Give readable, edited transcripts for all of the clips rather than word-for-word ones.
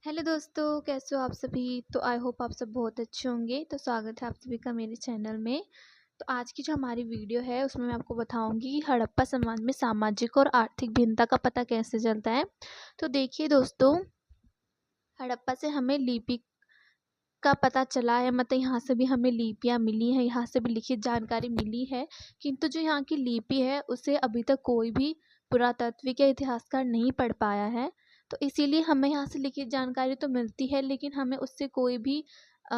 Hello दोस्तों, कैसे हो आप सभी। तो आई होप आप सब बहुत अच्छे होंगे। तो स्वागत है आप सभी का मेरे चैनल में। तो आज की जो हमारी वीडियो है उसमें मैं आपको बताऊंगी कि हड़प्पा समाज में सामाजिक और आर्थिक भिन्नता का पता कैसे चलता है। तो देखिए दोस्तों, हड़प्पा से हमें लिपि का पता चला है, मतलब यहाँ से भी हमें लिपियाँ मिली हैं, यहाँ से भी लिखित जानकारी मिली है। किंतु जो यहाँ की लिपि है उसे अभी तक कोई भी पुरातात्विक या इतिहासकार नहीं पढ़ पाया है। तो इसीलिए हमें यहाँ से लिखित जानकारी तो मिलती है, लेकिन हमें उससे कोई भी अ,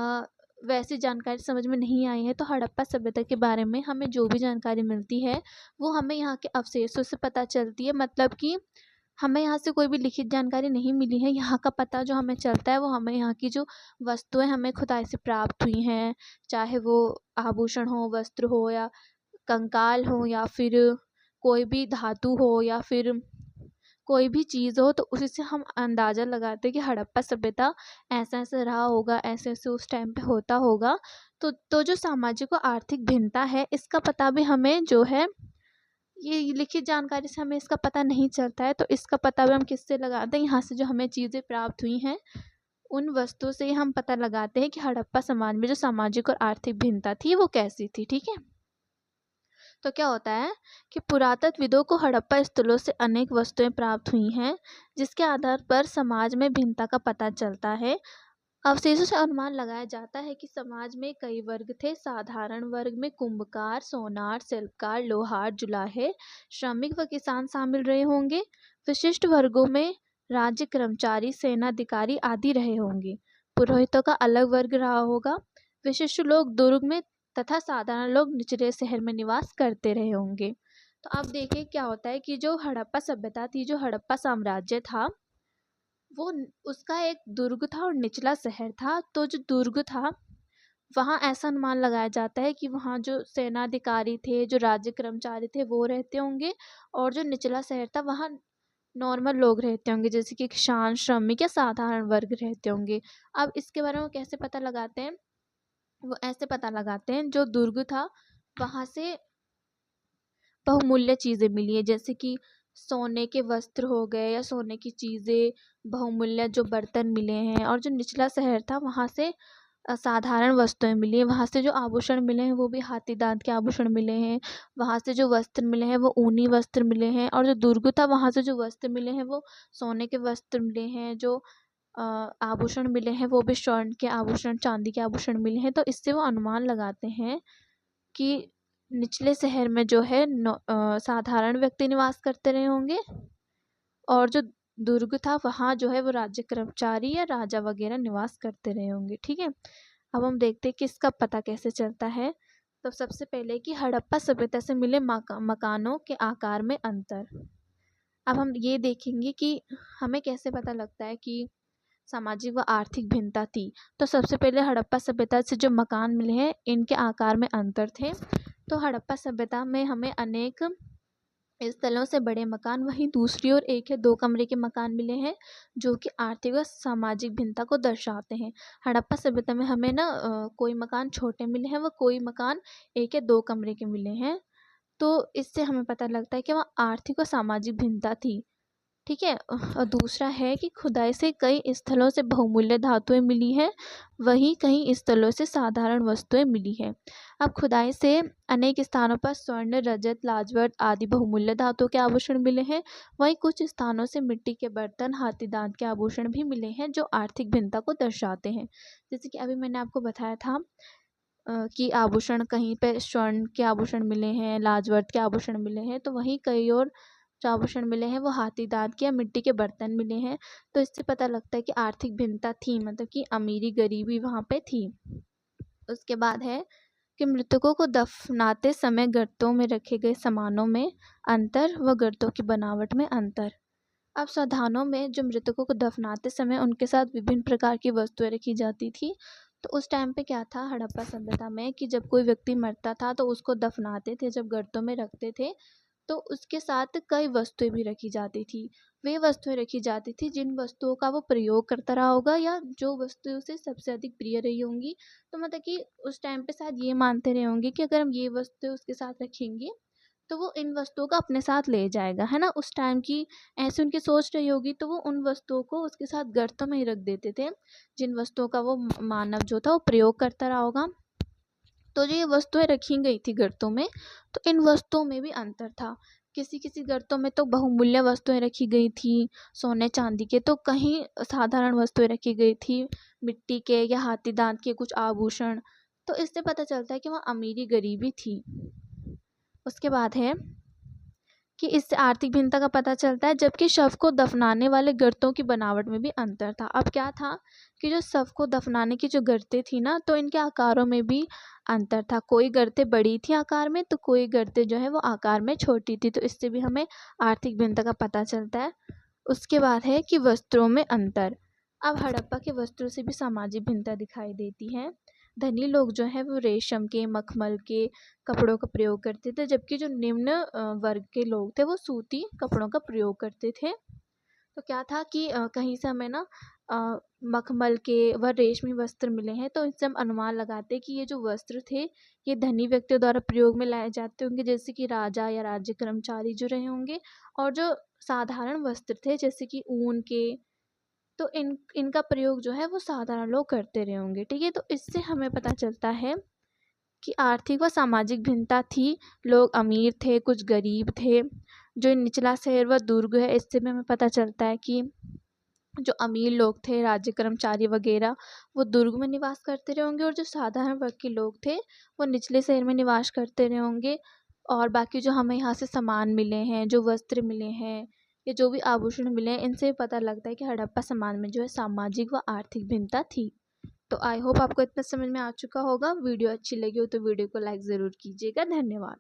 वैसी जानकारी समझ में नहीं आई है। तो हड़प्पा सभ्यता के बारे में हमें जो भी जानकारी मिलती है वो हमें यहाँ के अवशेषों से पता चलती है। मतलब कि हमें यहाँ से कोई भी लिखित जानकारी नहीं मिली है। यहाँ का पता जो हमें चलता है वो हमें यहाँ की जो वस्तुएं हमें खुदाई से प्राप्त हुई हैं, चाहे वो आभूषण हो, वस्त्र हो, या कंकाल हो, या फिर कोई भी धातु हो, या फिर कोई भी चीज़ हो, तो उसी से हम अंदाज़ा लगाते हैं कि हड़प्पा सभ्यता ऐसा ऐसा रहा होगा, ऐसे ऐसे उस टाइम पे होता होगा। तो जो सामाजिक और आर्थिक भिन्नता है इसका पता भी हमें जो है, ये लिखित जानकारी से हमें इसका पता नहीं चलता है। तो इसका पता भी हम किससे लगाते हैं, यहाँ से जो हमें चीज़ें प्राप्त हुई हैं उन वस्तुओं से ही हम पता लगाते हैं कि हड़प्पा समाज में जो सामाजिक और आर्थिक भिन्नता थी वो कैसी थी। ठीक है। तो क्या होता है कि पुरातत्वविदों को हड़प्पा स्थलों से अनेक वस्तुएं प्राप्त हुई हैं, जिसके आधार पर समाज में भिन्नता का पता चलता है। अवशेषों से अनुमान लगाया जाता है कि समाज में कई वर्ग थे। साधारण वर्ग में कुंभकार, सोनार, शिल्पकार, लोहार, जुलाहे, श्रमिक व किसान शामिल रहे होंगे। विशिष्ट वर्गों में राज्य कर्मचारी, सेनाधिकारी आदि रहे होंगे। पुरोहितों का अलग वर्ग रहा होगा। विशिष्ट लोग दुर्ग में तथा साधारण लोग निचले शहर में निवास करते रहे होंगे। तो अब देखिए क्या होता है कि जो हड़प्पा सभ्यता थी, जो हड़प्पा साम्राज्य था, वो उसका एक दुर्ग था और निचला शहर था। तो जो दुर्ग था वहाँ ऐसा अनुमान लगाया जाता है कि वहाँ जो सेनाधिकारी थे, जो राज्य कर्मचारी थे, वो रहते होंगे। और जो निचला शहर था वहाँ नॉर्मल लोग रहते होंगे, जैसे कि किसान, श्रमिक या साधारण वर्ग रहते होंगे। अब इसके बारे में वो कैसे पता लगाते हैं, वो ऐसे पता लगाते हैं, जो दुर्ग था वहाँ से बहुमूल्य चीज़ें मिली है, जैसे कि सोने के वस्त्र हो गए या सोने की चीज़ें, बहुमूल्य जो बर्तन मिले हैं। और जो निचला शहर था वहाँ से साधारण वस्तुएं मिली हैं। वहाँ से जो आभूषण मिले हैं वो भी हाथी दांत के आभूषण मिले हैं। वहाँ से जो वस्त्र मिले हैं वो ऊनी वस्त्र मिले हैं। और जो दुर्ग था वहाँ से जो वस्त्र मिले हैं वो सोने के वस्त्र मिले हैं। जो आभूषण मिले हैं वो भी स्वर्ण के आभूषण, चांदी के आभूषण मिले हैं। तो इससे वो अनुमान लगाते हैं कि निचले शहर में जो है साधारण व्यक्ति निवास करते रहे होंगे। और जो दुर्ग था वहाँ जो है वो राज्य कर्मचारी या राजा वगैरह निवास करते रहे होंगे। ठीक है। अब हम देखते हैं कि इसका पता कैसे चलता है। तो सबसे पहले कि हड़प्पा सभ्यता से मिले मकानों के आकार में अंतर। अब हम ये देखेंगे कि हमें कैसे पता लगता है कि सामाजिक व आर्थिक भिन्नता थी। तो सबसे पहले हड़प्पा सभ्यता से जो मकान मिले हैं इनके आकार में अंतर थे। तो हड़प्पा सभ्यता में हमें अनेक स्थलों से बड़े मकान, वहीं दूसरी ओर एक या दो कमरे के मकान मिले हैं, जो कि आर्थिक व सामाजिक भिन्नता को दर्शाते हैं। हड़प्पा सभ्यता में हमें ना कोई मकान छोटे मिले हैं, व कोई मकान एक या दो कमरे के मिले हैं। तो इससे हमें पता लगता है कि वहाँ आर्थिक और सामाजिक भिन्नता थी। ठीक है। और दूसरा है कि खुदाई से कई स्थलों से बहुमूल्य धातुएं मिली हैं, वहीं कई स्थलों से साधारण वस्तुएं मिली हैं। अब खुदाई से अनेक स्थानों पर स्वर्ण, रजत, लाजवर्त आदि बहुमूल्य धातुओं के आभूषण मिले हैं। वहीं कुछ स्थानों से मिट्टी के बर्तन, हाथी दांत के आभूषण भी मिले हैं, जो आर्थिक भिन्नता को दर्शाते हैं। जैसे कि अभी मैंने आपको बताया था कि आभूषण कहीं पे स्वर्ण के आभूषण मिले हैं, लाजवर्त के आभूषण मिले हैं, तो वहीं कई और जो आभूषण मिले हैं वो हाथी दांत के या मिट्टी के बर्तन मिले हैं। तो इससे पता लगता है कि आर्थिक भिन्नता थी, मतलब कि अमीरी गरीबी वहाँ पे थी। उसके बाद है कि मृतकों को दफनाते समय गर्तों में रखे गए सामानों में अंतर व गर्तों की बनावट में अंतर। अब साधानों में जो मृतकों को दफनाते समय उनके साथ विभिन्न प्रकार की वस्तुएं रखी जाती थी। तो उस टाइम पे क्या था हड़प्पा सभ्यता में कि जब कोई व्यक्ति मरता था तो उसको दफनाते थे, जब गर्तों में रखते थे तो उसके साथ कई वस्तुएं भी रखी जाती थी। वे वस्तुएं रखी जाती थी जिन वस्तुओं का वो प्रयोग करता रहा होगा, या जो वस्तुएं उसे सबसे अधिक प्रिय रही होंगी। तो मतलब कि उस टाइम पे शायद ये मानते रहे होंगे कि अगर हम ये वस्तुएं उसके साथ रखेंगे तो वो इन वस्तुओं को अपने साथ ले जाएगा, है ना। उस टाइम की ऐसे उनकी सोच रही होगी, तो वो उन वस्तुओं को उसके साथ गर्तों में ही रख देते थे, जिन वस्तुओं का वो मानव जो था वो प्रयोग करता रहा होगा। तो जो ये वस्तुएं रखी गई थी गर्तों में, तो इन वस्तुओं में भी अंतर था। किसी किसी गर्तों में तो बहुमूल्य वस्तुएं रखी गई थी, सोने चांदी के, तो कहीं साधारण वस्तुएं रखी गई थी, मिट्टी के या हाथी दांत के कुछ आभूषण। तो इससे पता चलता है कि वहाँ अमीरी गरीबी थी। उसके बाद है कि इससे आर्थिक भिन्नता का पता चलता है, जबकि शव को दफनाने वाले गर्तों की बनावट में भी अंतर था। अब क्या था कि जो शव को दफनाने की जो गर्तें थी ना, तो इनके आकारों में भी अंतर था। कोई गर्तें बड़ी थी आकार में, तो कोई गर्तें जो है वो आकार में छोटी थी। तो इससे भी हमें आर्थिक भिन्नता का पता चलता है। उसके बाद है कि वस्त्रों में अंतर। अब हड़प्पा के वस्त्रों से भी सामाजिक भिन्नता दिखाई देती है। धनी लोग जो है वो रेशम के, मखमल के कपड़ों का प्रयोग करते थे, जबकि जो निम्न वर्ग के लोग थे वो सूती कपड़ों का प्रयोग करते थे। तो क्या था कि कहीं से हमें ना मखमल के व रेशमी वस्त्र मिले हैं, तो इससे हम अनुमान लगाते हैं कि ये जो वस्त्र थे ये धनी व्यक्तियों द्वारा प्रयोग में लाए जाते होंगे, जैसे कि राजा या राज्य कर्मचारी जो रहे होंगे। और जो साधारण वस्त्र थे जैसे कि ऊन के, तो इनका प्रयोग जो है वो साधारण लोग करते रहे होंगे। ठीक है, तो इससे हमें पता चलता है कि आर्थिक व सामाजिक भिन्नता थी। लोग अमीर थे, कुछ गरीब थे। जो निचला शहर व दुर्ग है, इससे भी हमें पता चलता है कि जो अमीर लोग थे, राज्य कर्मचारी वगैरह, वो दुर्ग में निवास करते रहे होंगे, और जो साधारण वर्ग के लोग थे वो निचले शहर में निवास करते रहे होंगे। और बाकी जो हमें यहाँ से सामान मिले हैं, जो वस्त्र मिले हैं या जो भी आभूषण मिले हैं, इनसे पता लगता है कि हड़प्पा समाज में जो है सामाजिक व आर्थिक भिन्नता थी। तो आई होप आपको इतना समझ में आ चुका होगा। वीडियो अच्छी लगी हो तो वीडियो को लाइक ज़रूर कीजिएगा। धन्यवाद।